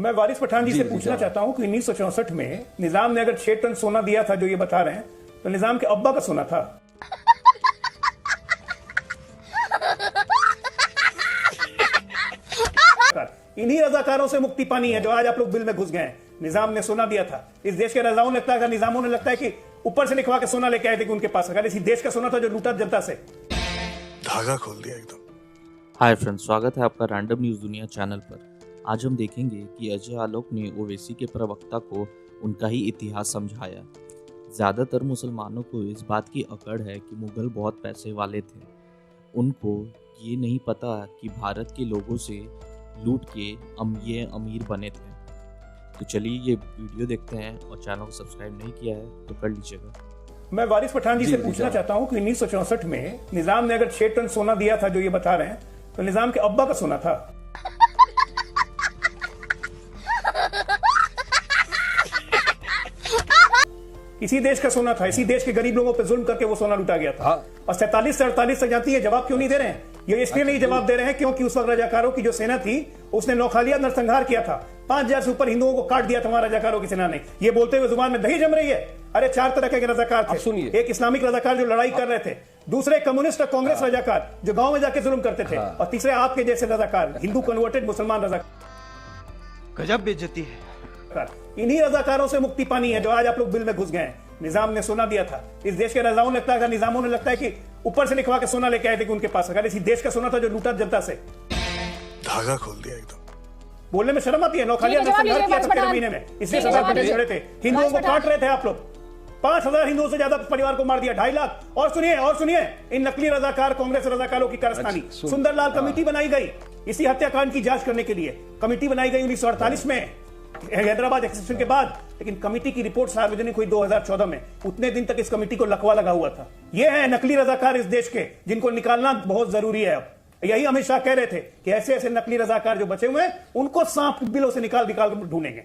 मैं वारिस पठान जी से पूछना चाहता हूं कि 1964 में निजाम ने अगर 6 टन सोना दिया था जो ये बता रहे हैं, तो निजाम के अब्बा का सोना था। इन्हीं रजाकारों से मुक्ति पानी है जो आज आप लोग बिल में घुस गए हैं। निजाम ने सोना दिया था, इस देश के रजाओं ने लगता है, निजामों ने लगता है कि ऊपर से लिखवा के सोना लेके आए थे कि उनके पास, अगर इसी देश का सोना था जो लूटा जनता से। धागा खोल दिया एकदम। हाय फ्रेंड्स, स्वागत है आपका रैंडम न्यूज़ दुनिया चैनल पर। आज हम देखेंगे कि अजय आलोक ने ओवैसी के प्रवक्ता को उनका ही इतिहास समझाया। ज़्यादातर मुसलमानों को इस बात की अकड़ है कि मुगल बहुत पैसे वाले थे। उनको ये नहीं पता कि भारत के लोगों से लूट के ये अमीर बने थे। तो चलिए ये वीडियो देखते हैं, और चैनल को सब्सक्राइब नहीं किया है तो कर लीजिएगा। मैं वारिस पठान जी से पूछना चाहता हूं कि 1964 में निजाम ने अगर 6 टन सोना दिया था जो ये बता रहे हैं, तो निजाम के अब्बा का सोना था। इसी देश का सोना था, इसी देश के गरीब लोगों पे जुल्म करके वो सोना लूटा गया था। और 47 से 48 तक जाती है। जवाब क्यों नहीं दे रहे हैं? ये इसलिए नहीं जवाब दे रहे हैं क्योंकि उस वक्त रजाकारों की जो सेना थी उसने नौखालिया नरसंहार किया था। 5000 से ऊपर हिंदुओं को काट दिया था वहां रजाकारों की सेना ने। ये बोलते हुए जुबान में दही जम रही है। अरे 4 तरह के रजाकार थे। एक इस्लामिक रजाकार जो लड़ाई कर रहे थे, दूसरे कम्युनिस्ट और कांग्रेस रजाकार जो गांव में जाके जुल्म करते थे, और तीसरे आपके जैसे रजाकार, हिंदू कन्वर्टेड मुसलमान रजाकार। गजब बेइज्जती है। इन्हीं रजाकारों से मुक्ति पानी है जो आज आप लोग बिल में घुस गए हैं। निजाम ने सोना दिया था, इस देश के रजाओं ने लगता है, निजामों ने लगता है कि ऊपर से लिखवा के सोना लेके आए थे कि उनके पास, अगर इसी देश का सोना था जो लूटा जनता से। धागा खोल दिया एकदम। बोलने में शर्म आती है। नौखालिया नरसंहार किया था 13 महीने में, इसलिए सरदार पटेल खड़े थे। हिंदुओं को काट रहे थे आप लोग। 5000 हिंदुओं से ज्यादा परिवार को मार दिया, 2.5 लाख। और सुनिए इन नकली रजाकार कांग्रेस रजाकारों की कारस्तानी। सुंदरलाल कमेटी बनाई गई इसी हत्याकांड की जांच करने के लिए। कमेटी बनाई गई 1948 में हैदराबाद एक्सेशन के बाद, लेकिन कमेटी की रिपोर्ट सार्वजनिक हुई 2014 में। उतने दिन तक इस कमेटी को लकवा लगा हुआ था। ये है नकली रजाकार इस देश के, जिनको निकालना बहुत जरूरी है। अब यही अमित शाह कह रहे थे कि ऐसे ऐसे नकली रजाकार जो बचे हुए हैं उनको सांप बिलों से निकाल कर ढूंढेंगे।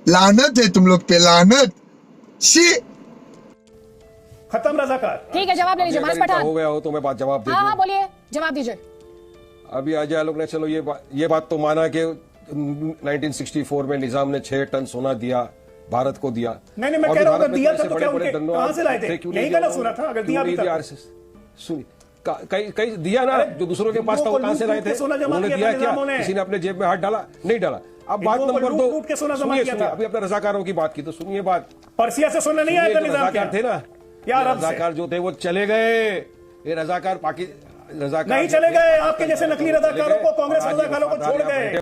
लानत है तुम लोग पे, लानत। खत्म रजाकार। ठीक है, जवाब ले लीजिए। वारिस पठान हो गया हो तो मैं बात जवाब दे दूं। हाँ, बोलिए, जवाब दीजिए। अभी अजय आलोक ने चलो ये बात तो माना कि 1964 में निजाम ने 6 टन सोना दिया, भारत को दिया। नहीं, मैं कह रहा हूं अगर दिया था तो क्या उनके कहां से लाए थे? यही गलत सुना था। अगर दिया भी था, सुनिए, कई दिया ना, जो दूसरों के पास था वो कहां से लाए थे? उन्होंने दिया क्या? किसी ने अपने जेब में हाथ डाला? नहीं डाला। अब बात नंबर 2, अभी अपने रजाकारों की बात की तो सुनिए बात। पर्सिया से सोना नहीं आया था निजाम के, थे ना रजाकार जो थे वो चले गए। ये रजाकार रजाकार नहीं चले गए। आपके जैसे नकली रजाकारों को, कांग्रेस रजाकारों को छोड़ गए।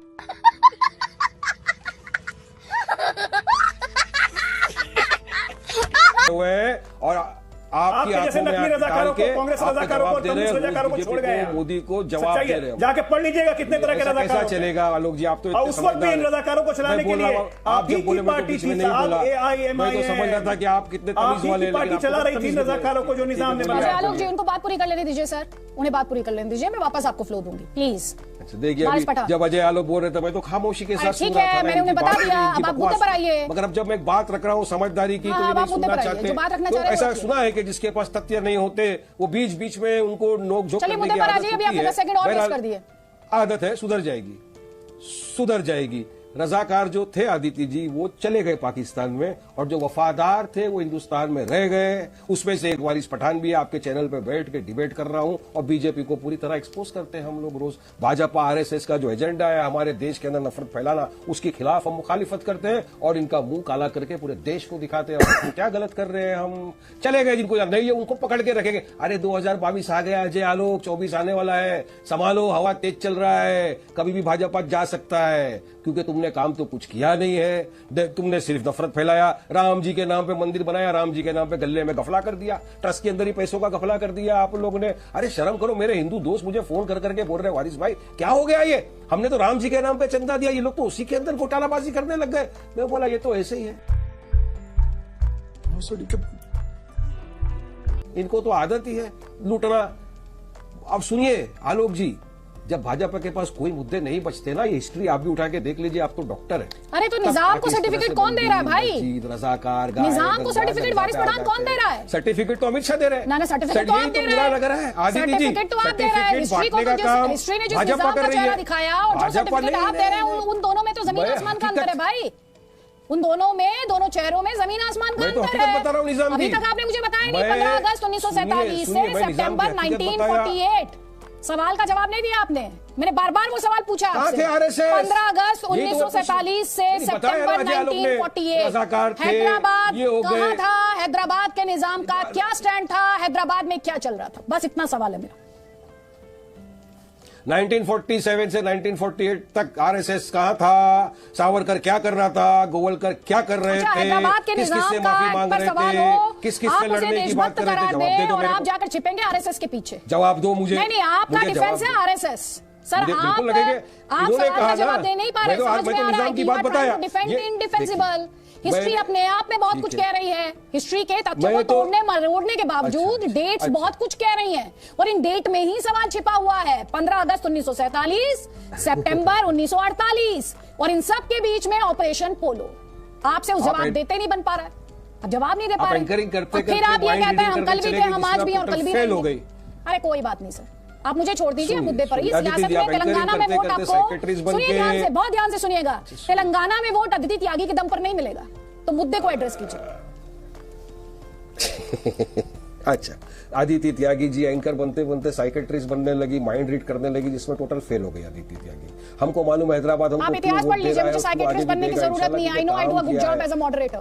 और आपकी जैसे नकली रजाकारों को, कांग्रेस रजाकारों को, कम्युनिस्ट रजाकारों को छोड़ गए। मोदी को जवाब दे रहे हो। जाके पढ़ लीजिएगा कितने तरह के रजाकार कैसा चलेगा आलोक जी? आप तो उस वक्त भी इन रजाकारों को चलाने के लिए आप जब बोले मैं तो नहीं बोला, मैं तो समझ रहा था कि आप कितने तमीज वाले पार्टी चला रही थी रजाकारों को जो निजाम ने बनाया। आलोक जी, उनको बात पूरी कर लेने दीजिए सर, उन्हें बात पूरी कर लेने दीजिए, मैं वापस आपको फ्लो दूंगी, प्लीज। देखिए, जब अजय आलोक बोल रहे थे मैं तो खामोशी के साथ सुन रहा था। मैंने उन्हें बता दिया, अब आप मुद्दे पर आइए। मगर अब जब मैं बात रख रहा हूँ समझदारी की, तो ये नहीं सुनना चाहते। तो ऐसा सुना है कि जिसके पास तथ्य नहीं होते वो बीच बीच में उनको नोक-झोंक करने की आदत है। आदत है, सुधर जाएगी। रजाकार जो थे आदित्य जी, वो चले गए पाकिस्तान में, और जो वफादार थे वो हिंदुस्तान में रह गए। उसमें से एक वारिस पठान भी आपके चैनल पे बैठ के डिबेट कर रहा हूं, और बीजेपी को पूरी तरह एक्सपोज करते हैं हम लोग रोज। भाजपा आरएसएस का जो एजेंडा है हमारे देश के अंदर नफरत फैलाना, उसके खिलाफ हम मुखालिफत करते हैं, और इनका मुंह काला करके पूरे देश को दिखाते हैं क्या गलत कर रहे हैं हम। चले गए, जिनको नहीं है उनको पकड़ के रखेंगे। अरे 2022 आ गया अजय आलोक, 24 आने वाला है, संभालो, हवा तेज चल रहा है, कभी भी भाजपा जा सकता है, क्योंकि तुमने काम तो कुछ किया नहीं है। तुमने सिर्फ नफरत फैलाया। राम जी के नाम पे मंदिर बनाया, राम जी के नाम पे गले में गफला कर दिया, ट्रस्ट के अंदर ही पैसों का गफला कर दिया आप लोगों ने। अरे शर्म करो। मेरे हिंदू दोस्त मुझे फोन कर करके बोल रहे हैं, वारिस भाई क्या हो गया ये, हमने तो राम जी के नाम पे चंदा दिया, ये लोग तो उसी के अंदर घोटालाबाजी करने लग गए। मैं बोला ये तो ऐसे ही है, इनको तो आदत ही है लूटना। अब सुनिए आलोक जी, जब भाजपा के पास कोई मुद्दे नहीं बचते ना, ये हिस्ट्री आप भी उठा के देख लीजिए, आप तो डॉक्टर है। अरे तो निजाम को सर्टिफिकेट कौन दे रहा है भाई? रजाकार निजाम को सर्टिफिकेट वारिस पठान कौन दे रहा है? सर्टिफिकेट तो अमित शाह दे रहे हैं। ना सर्टिफिकेट तो आप दे रहे हैं। लग रहा है आदित्य जी, सर्टिफिकेट तो आप दे रहे हैं। हिस्ट्री को तो जो हिस्ट्री ने जो निजाम का चेहरा दिखाया और जो सर्टिफिकेट आप दे रहे हैं, उन दोनों में तो जमीन आसमान का अंतर है भाई। उन दोनों में, दोनों चेहरों में जमीन आसमान का अंतर है। बता रहा हूं निजाम अभी तक आपने मुझे बताया नहीं। 15 अगस्त 1947 से सितंबर 1948, सवाल का जवाब नहीं दिया आपने। मैंने बार बार वो सवाल पूछा आपसे। 15 अगस्त 1947 से सितंबर 1948 हैदराबाद कहां था? हैदराबाद के निजाम का क्या स्टैंड था? हैदराबाद में क्या चल रहा था? बस इतना सवाल है मेरा। 1947 से 1948 तक आरएसएस कहां था? सावरकर क्या कर रहा था? गोवलकर क्या कर रहे थे? हैदराबाद के किस निजाम से का माफी मांग रहे थे? किस से लड़ने की बात कर रहे थे? जवाब दे दो और मेरे आप को। जाकर छिपेंगे आरएसएस के पीछे। जवाब दो मुझे। नहीं, आपका डिफेंस है आरएसएस। सर आप सवाल का जवाब दे नहीं पा रहे। समझ में आ रहा है कि इंडिफेंसिबल। हिस्ट्री अपने आप में बहुत कुछ कह रही है। हिस्ट्री के तथ्यों को तोड़ने मरोड़ने के बावजूद डेट्स बहुत कुछ कह रही हैं, और इन डेट में ही सवाल छिपा हुआ है। 15 अगस्त 1947, सितंबर 1948, और इन सब के बीच में ऑपरेशन पोलो। आपसे उस जवाब देते नहीं बन पा रहा है, अब जवाब नहीं दे पा रहे। फिर आप ये कहते हैं हम कल भी थे, हम आज भी, और कल भी रहेंगे। अरे कोई बात नहीं सर, आप मुझे छोड़ दीजिए मुद्दे पर। इस सियासत में तेलंगाना में वोट आपको, सुनिए ध्यान से, बहुत ध्यान से सुनिएगा, तेलंगाना में वोट अदिति त्यागी के दम पर नहीं मिलेगा, तो मुद्दे को एड्रेस कीजिए। अच्छा, अदिति त्यागी जी एंकर बनते बनते साइकेट्रिस्ट बनने लगी, माइंड रीड करने लगी, जिसमें टोटल फेल हो गई अदिति त्यागी। हमको मालूम है हैदराबाद, हमको आप इतिहास पढ़ लीजिए, मुझे साइकेट्रिस्ट बनने की जरूरत नहीं है। I know I do a good job as a moderator.